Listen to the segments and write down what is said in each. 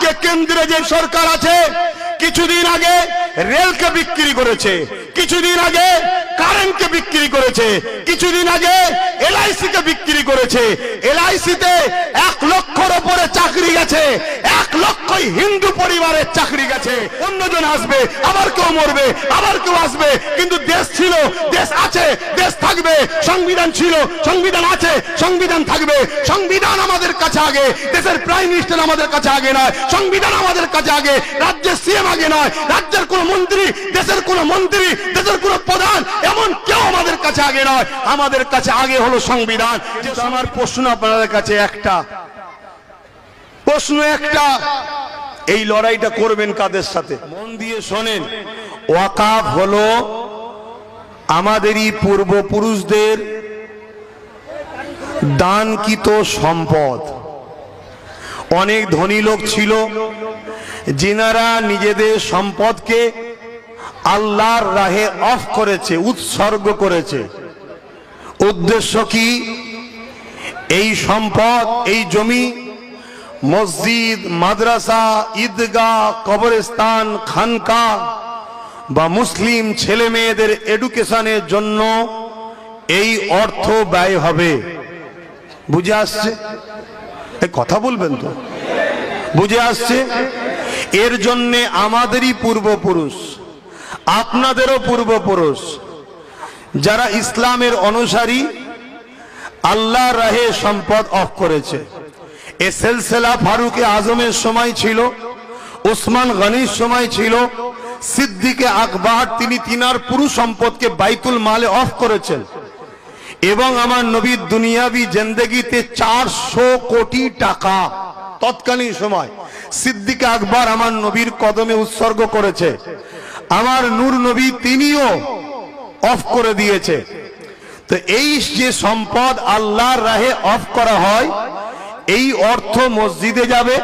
আজকে কেন্দ্রে যে সরকার আছে, কিছুদিন আগে রেলকে বিক্রি করেছে, কিছুদিন আগে কারেন্টকে বিক্রি করেছে, কিছুদিন আগে এলআইসি কে বিক্রি করেছে। এলআইসিতে 1 লক্ষের উপরে চাকরি গেছে, 1 লক্ষই হিন্দু পরিবারের চাকরি গেছে। অন্যজন আসবে, আবার কেউ মরবে, আবার কেউ আসবে, কিন্তু দেশ ছিল, দেশ আছে, দেশ থাকবে। সংবিধান ছিল, সংবিধান আছে, সংবিধান থাকবে। সংবিধান আমাদের কাছে আগে, দেশের প্রাইম মিনিস্টার আমাদের কাছে আগে নয়, সংবিধান আমাদের কাছে আগে, রাজ্যের সিএম আগে নয়, রাজ্যের কোন মন্ত্রী, দেশের কোন মন্ত্রী, দেশের কোন প্রধান, এমন কেউ আমাদের কাছে আগে নয়। আমাদের কাছে আগে হলো সংবিধান। আমার প্রশ্ন আপনাদের কাছে একটা, প্রশ্ন একটা, এই লড়াইটা করবেন কাদের সাথে? মন দিয়ে শোনেন। ওয়াকাফ হলো আমাদেরই পূর্বপুরুষদের দানকৃত সম্পদ। অনেক ধনী লোক ছিল যিনারা নিজেদের সম্পদকে আল্লাহর রাহে অফ করেছে, উৎসর্গ করেছে। উদ্দেশ্য কি? এই সম্পদ, এই জমি মসজিদ, মাদ্রাসা, ঈদগাহ, কবরস্থান, খানকা বা মুসলিম ছেলে মেয়েদের এডুকেশনের জন্য এই অর্থ ব্যয় হবে। বুঝে আসছে? কথা বলবেন তো? বুঝে আসছে? এর জন্য আমাদেরই পূর্বপুরুষ, আপনাদেরও পূর্বপুরুষ যারা ইসলামের অনুসারী আল্লাহর রাহে সম্পদ অফ করেছে। এ সিলসিলা ফারুকে আজমের সময় ছিল, উসমান গনির সময় ছিল, সিদ্দিকে আকবর তিনি তিনার পুরো সম্পদকে বাইতুল মালে অফ করেছেন। এবং আমার নবীর দুনিয়াবি জিন্দেগিতে 400 কোটি টাকা তৎকালীন সময় সিদ্দিকে আকবর আমার নবীর কদমে উৎসর্গ করেছে। আমার নূর নবী তিনিও অফ করে দিয়েছে। তো এই যে সম্পদ আল্লাহর রাহে অফ করা হয়, এই অর্থ মসজিদে যাবে,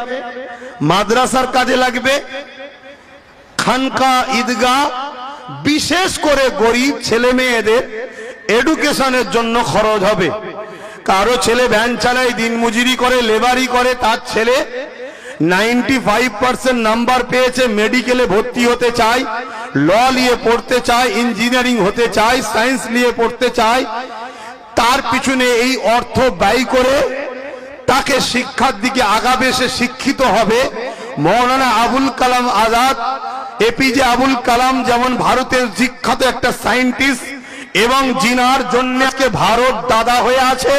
মাদ্রাসার কাজে লাগবে, খানকা, ঈদগাহ, বিশেষ করে গরিব ছেলে মেয়েদের এডুকেশনের জন্য খরচ হবে। কারো ছেলে ভ্যান চালায়, দিনমজুরি করে, লেবারি করে, তার ছেলে 95% নাম্বার পেয়েছে, মেডিকেলে ভর্তি হতে চায়, ল নিয়ে পড়তে চায়, ইঞ্জিনিয়ারিং হতে চায়, সায়েন্স নিয়ে পড়তে চায়, তার পিছনে এই অর্থ ব্যয় করে তাকে শিক্ষার দিকে আগাবে, সে শিক্ষিত হবে। মৌলানা আবুল কালাম আজাদ, এপিজে আবুল কালাম যেমন ভারতের বিখ্যাত একটা সায়েন্টিস্ট, এবং জিনার জন্য ভারত দাদা হয়ে আছে,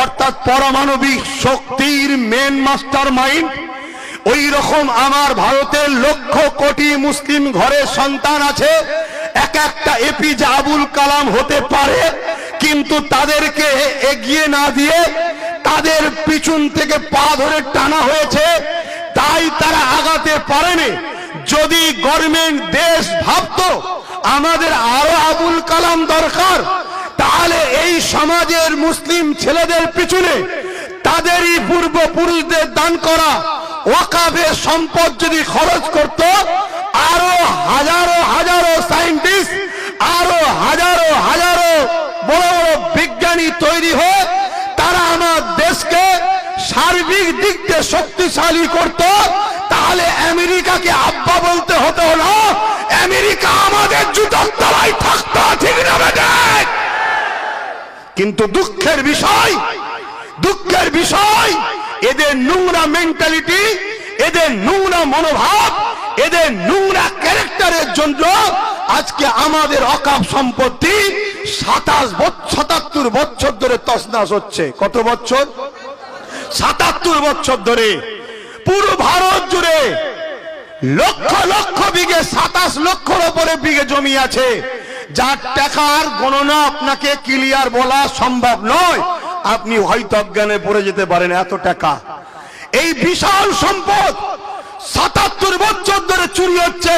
অর্থাৎ পারমাণবিক শক্তির মেন মাস্টার মাইন্ড। ওই রকম আমার ভারতের লক্ষ কোটি মুসলিম ঘরে সন্তান আছে, এক একটা এপিজে আবুল কালাম হতে পারে, কিন্তু তাদেরকে এগিয়ে না দিয়ে তাদের পিছন থেকে পা ধরে টানা হয়েছে, তাই তারা আগাতে পারেনি। যদি গভর্নমেন্ট দেশ ভাবতো আমাদের আরো আবুল কালাম দরকার, তাহলে এই সমাজের মুসলিম ছেলেদের পিছনে তাদেরই পূর্বপুরুষদের দান করা ওয়াকাফের সম্পদ যদি খরচ করত, আরো হাজারো হাজারো সায়েন্টিস্ট, আরো হাজারো হাজারো বড় বড় বিজ্ঞানী তৈরি হয়ে তারা আমার দেশকে সার্বিক দিক দিয়ে শক্তিশালী করত। তাহলে আমেরিকাকে আব্বা বলতে হতো না, আমেরিকা আমাদের জুতার তলায় থাকতো, ঠিক না বেটা? কিন্তু দুঃখের বিষয়, দুঃখের বিষয়, এদের নোংরা মেন্টালিটি, এদের নোংরা মনোভাব, এদের নোংরা ক্যারেক্টারের জন্য আজকে আমাদের অকাপ সম্পত্তি 77 বছর ধরে তছনছ হচ্ছে। কত বছর? 77 বছর ধরে পুরো ভারত জুড়ে লক্ষ লক্ষ বিঘে, 27 লক্ষের উপরে বিঘে জমি আছে, যার টাকার গণনা আপনাকে ক্লিয়ার বলা সম্ভব নয়। আপনি হয়তো অজ্ঞানে পড়ে যেতে পারেন, এত টাকা। এই বিশাল সম্পদ 77 বছর ধরে চুরি হচ্ছে,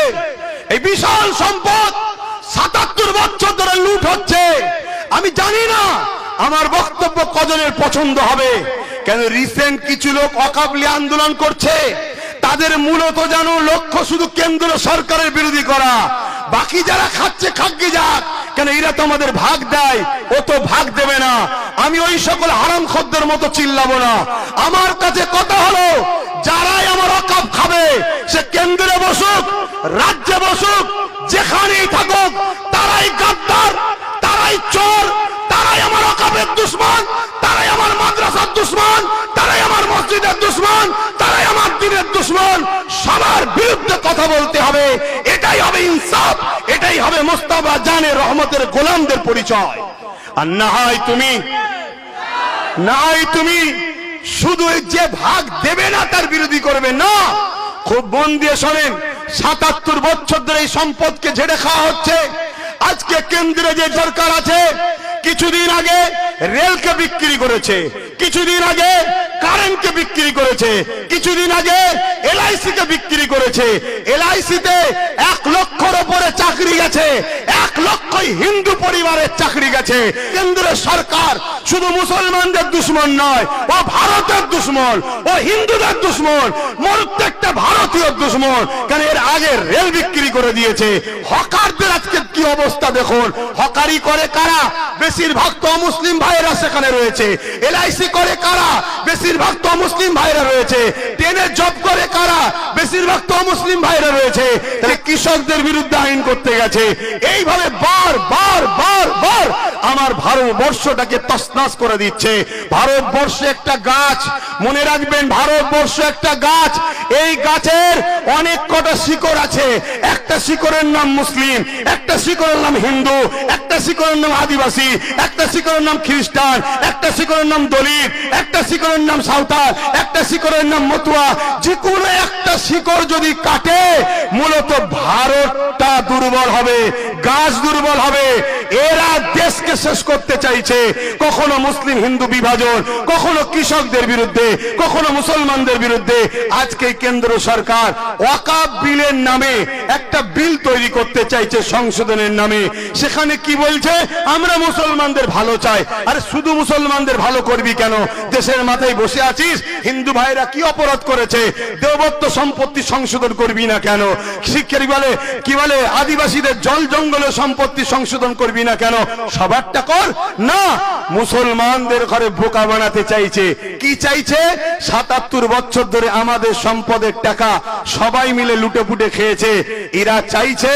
এই বিশাল সম্পদ 77 বছর ধরে লুট হচ্ছে। আমি জানি না আমার বক্তব্য কজনের পছন্দ হবে, কেন রিসেন্ট কিছু লোক ওয়াকাফ আন্দোলন করছে, তাদের মূলত জানো লক্ষ্য শুধু কেন্দ্র সরকারের বিরোধী করা। বাকি যারা খাচ্ছে খাগি যাক, কেন এরা তো আমাদের ভাগ দেয়, ও তো ভাগ দেবে না। আমি ওই সকল হারামখোরদের মতো চিল্লাবো না। আমার কাছে কথা হলো, যারাই আমার ওয়াকাফ সব খাবে, সে কেন্দ্রে বসুক রাজ্যে বসুক যেখানেই থাকুক, তারাই গাদ্দার, তারাই চোর, তারাই আমার ওয়াকফের দুশমন, তারাই আমার মাদ্রাসার দুশমন, তারাই আমার মসজিদের দুশমন, তারাই আমার দ্বীনের দুশমন। সবার বিরুদ্ধে কথা বলতে হবে, এটাই হবে ইনসাফ, এটাই হবে মুস্তাফা জানে রহমতের গোলামদের পরিচয়। আর না হয় তুমি শুধু যে ভাগ দেবে না তার বিরোধী করবে না। খুব মন দিয়ে শোনেন, ৭৭ বছর ধরে এই সম্পদকে ঝেড়ে খাওয়া হচ্ছে। আজকে কেন্দ্রে যে সরকার আছে, কিছুদিন আগে রেলকে বিক্রি করেছে, কিছুদিন আগে কারেন্টকে বিক্রি করেছে, কিছুদিন আগে এলআইসি কে বিক্রি করেছে। এলআইসি তে 1 লক্ষর উপরে চাকরি গেছে, 1 লক্ষই হিন্দু পরিবারের চাকরি গেছে। কেন্দ্রের সরকার শুধু মুসলমানদের দুশমন নয়, ও ভারতের দুশমন, ও হিন্দুদের দুশমন, প্রত্যেকটা ভারতীয় দুশমন। কারণ এর আগে রেল বিক্রি করে দিয়েছে। হকারদের আজকে কি অবস্থা দেখুন, হকারি করে কারা? বেশিরভাগ তো মুসলিম ভাইরা সেখানে রয়েছে। এলআইসি করে কারা? বেশিরভাগ তো মুসলিম ভাইরা রয়েছে। ট্রেনে জব করে কারা? বেশিরভাগ তো মুসলিম ভাইরা রয়েছে। তাহলে কৃষকদের বিরুদ্ধে আইন করতে গেছে। এইভাবে বার বার বার বার আমার ভারতবর্ষটাকে তছনছ করে দিচ্ছে। ভারতবর্ষ একটা গাছ, মনে রাখবেন, ভারতবর্ষ একটা গাছ। এই গাছের অনেক কটা শিকড় আছে। একটা শিকড়ের নাম মুসলিম, একটা শিকড়ের নাম হিন্দু, একটা শিকড়ের নাম আদিবাসী, একটা শিকড়ের নাম খ্রিস্টান, একটা শিকড়ের নাম দলিত, একটা শিকড়ের নাম সাঁওতাল, একটা শিকড়ের নাম মতুয়া। যে কোনো একটা শিকড় যদি কাটে, মূলত ভারতটা দুর্বল হবে, গাছ দুর্বল হবে। এরা দেশকে শেষ করতে চাইছে। কখনো মুসলিম হিন্দু বিভাজন, কখনো কৃষকদের বিরুদ্ধে, কখনো মুসলমানদের বিরুদ্ধে। আজকে কেন্দ্র সরকার ওয়াকফ বিলের নামে একটা বিল তৈরি করতে চাইছে সংশোধনের নামে। সেখানে কি বলছে? আমরা মুসলমানদের ভালো চাই। আরে শুধু মুসলমানদের ভালো করবি কেন? দেশের মাথায় বসে আছিস, হিন্দু ভাইরা কি অপরাধ করেছে? দেবত্ব সম্পত্তি সংশোধন করবি না কেন? শিক্ষারি বলে কি বলে, আদিবাসীদের জল জঙ্গলের সম্পত্তি সংশোধন করবি না কেন? সবারটা কর না। মুসলমানদের ঘরে বোকা বানাতে চাইছে। কি চাইছে? ৭৭ বছর ধরে আমাদের সম্পদের টাকা সবাই মিলে লুটে পুটে খেয়েছে। এরা চাইছে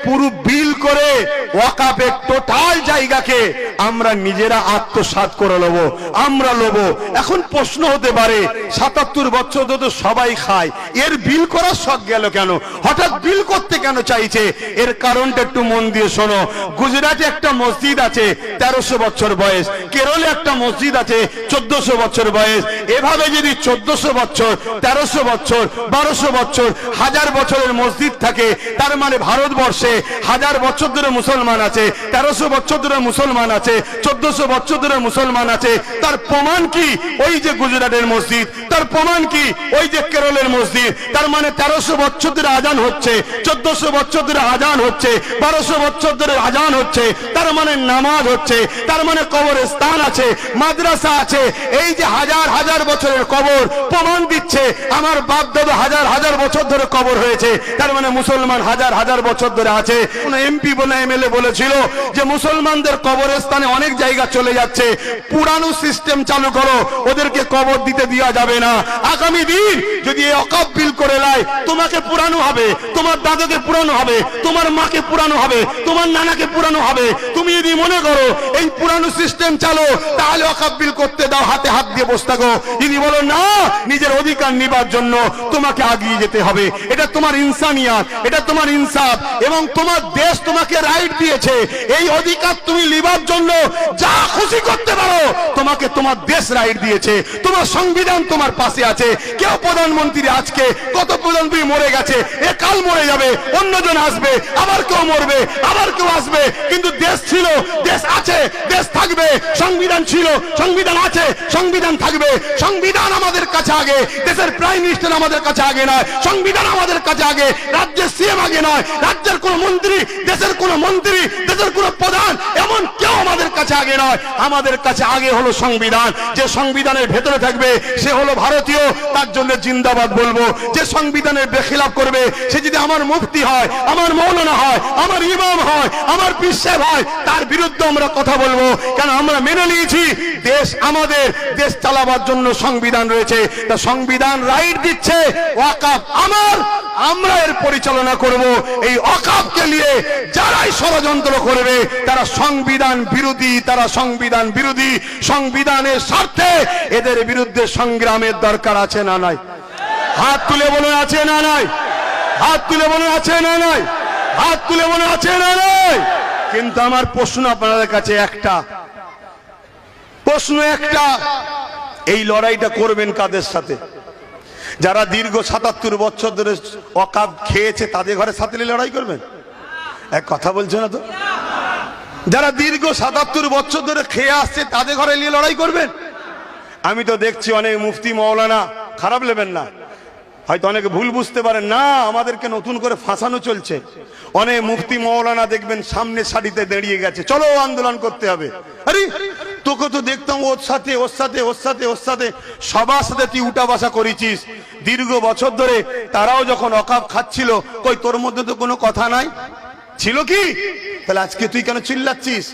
পুরো বিল করে ওয়াকফের টোটাল জায়গাকে আমরা নিজেরা আত্মসাৎ করে নেব, আমরা নেব। এখন প্রশ্ন হতে পারে, ৭৭ বছর ধরে তো সবাই খায়, এর বিল করার শখ গেল কেন? হঠাৎ বিল করতে কেন চাইছে? এর কারণটা একটু মন দিয়ে শোনো। গুজরাটে একটা মসজিদ আছে ১৩০০ বছর বয়স, কেরলে একটা মসজিদ আছে ১৪০০ বছর বয়স। এভাবে যদি ১৪০০ বছর, ১৩০০ বছর, ১২০০ বছর, 1000 বছরের মসজিদ থাকে, তার মানে ভারতবর্ষে 1000 বছর ধরে মুসলমান আছে, ১৩০০ বছর ধরে মুসলমান আছে, ১৪০০ বছর ধরে মুসলমান আছে। তার প্রমাণ কি? ওই যে গুজরাটের মসজিদ। তার প্রমাণ কি? ওই যে কেরলের মসজিদ। তার মানে ১৩০০ বছর ধরে আজান হচ্ছে, ১৪০০ বছর ধরে আজান হচ্ছে, ১২০০ বছর ধরে আজান হচ্ছে। তার মানে নামাজ হচ্ছে, তার মানে কবরস্থান আছে, মাদ্রাসা আছে। এই যে হাজার হাজার বছরের কবর প্রমাণ দিচ্ছে আমার বাপ দাদা হাজার হাজার বছর ধরে কবর হয়েছে। তার মানে মুসলমান হাজার হাজার বছর ধরে আছে। কোন এমপি বলে এমএলএ বলেছিল যে মুসলমানদের কবরস্থানে অনেক জায়গা চলে যাচ্ছে, পুরানো সিস্টেম চালু করো, ওদেরকে কবর দিতে দেওয়া যাবে না। আগামী দিন যদি এই ওয়াকফ বিল করে লাই, তোমাকে পুরানো হবে, তোমার দাদাকে পুরানো হবে, তোমার মাকে পুরানো হবে, তোমার নানাকে পুরানো হবে। তুমি যদি মনে করো এই পুরানো সিস্টেম চালো, তাহলে ওয়াকফ বিল করতে দাও, হাতে হাত দিয়ে বসে থাকো। যদি বলো না, নিজের অধিকার নিবার জন্য তোমাকে আগিয়ে যেতে হবে, এটা তোমার ইনসানিয়াত, এটা তোমার ইনসাফ, এবং তোমার দেশ তোমাকে রাইট দিয়েছে। এই অধিকার তুমি লিবার জন্য যা খুশি করতে পারো, তোমাকে তোমার দেশ রাইট দিয়েছে, তোমার সংবিধান তোমার পাশে আছে। কেউ প্রধানমন্ত্রী আজকে, কত প্রধানমন্ত্রী মরে গেছে, এ কাল মরে যাবে, অন্যজন আসবে, আবার কেউ মরবে, আবার কেউ আসবে। কিন্তু দেশ ছিল, দেশ আছে, দেশ থাকবে। সংবিধান ছিল, সংবিধান আছে, সংবিধান থাকবে। সংবিধান আমাদের কাছে আগে, দেশের প্রাইম মিনিস্টার আমাদের কাছে আগে নয়, সংবিধান আমাদের কাছে আগে, রাজ্যের সিএম আগে নয়, রাজ্যের কোন মন্ত্রী, দেশের কোন মন্ত্রী, দেশের কোন প্রধান, এমন কেউ আমাদের কাছে আগে নয়। আমাদের কাছে আগে হলো সংবিধান। যে সংবিধানের ভেতরে থাকবে সে হলো ভারতীয়, তার জন্য জিন্দাবাদ বলবো। যে সংবিধানের বেখিলাফ করবে, সে যদি আমার মুফতি হয়, আমার মৌলানা হয়, আমার ইমাম হয়, আমার পীর সাহেব হয়, তার বিরুদ্ধে আমরা কথা বলবো। কেন আমরা মেনে নিয়েছি দেশ আমাদের, দেশ চালাবার জন্য সংবিধান রয়েছে, তা সংবিধান রাইট দিচ্ছে ওয়াকফ আমার, আমরা এর পরিচালনা করব। এই ওয়াকফকে নিয়ে যারাই ষড়যন্ত্র করবে তারা সংবিধান বিরোধী, তারা সংবিধান বিরোধী। সংবিধানের স্বার্থে এদের বিরুদ্ধে সংগ্রামের দরকার আছে না নাই? হাত তুলে বলে আছে না নাই? হাত তুলে বলে আছে না নাই? হাত তুলে বলে আছে না নাই? কিন্তু আমার প্রশ্ন আপনাদের কাছে একটা, প্রশ্ন একটা, এই লড়াইটা করবেন কাদের সাথে? যারা দীর্ঘ ৭৭ বছর ধরে ওয়াকফ খেয়েছে তাদের ঘরে সাথে লড়াই করবেন? এক কথা বলছে না তো? যারা দীর্ঘ ৭৭ বছর ধরে খেয়ে আসছে তাদের ঘরে নিয়ে লড়াই করবেন? আমি তো দেখছি অনেক মুফতি মৌলানা, খারাপ নেবেন না, হয়তো অনেকে ভুল বুঝতে পারেন না, আমাদেরকে নতুন করে ফাঁসানো চলছে। অনেক মুফতি মৌলানা দেখবেন সামনে সারিতে দাঁড়িয়ে গেছে, চলো আন্দোলন করতে হবে। আরে তোকে তো দেখতাম ওর সাথে ওর সাথে ওর সাথে ওর সাথে সবার সাথে তুই উঠা বসা করেছিস দীর্ঘ বছর ধরে। তারাও যখন ওয়াকফ খাচ্ছিল, কই তোর মধ্যে তো কোনো কথা নাই ছিল কি? তাহলে আজকে তুই কেন চিল্লাচ্ছিস?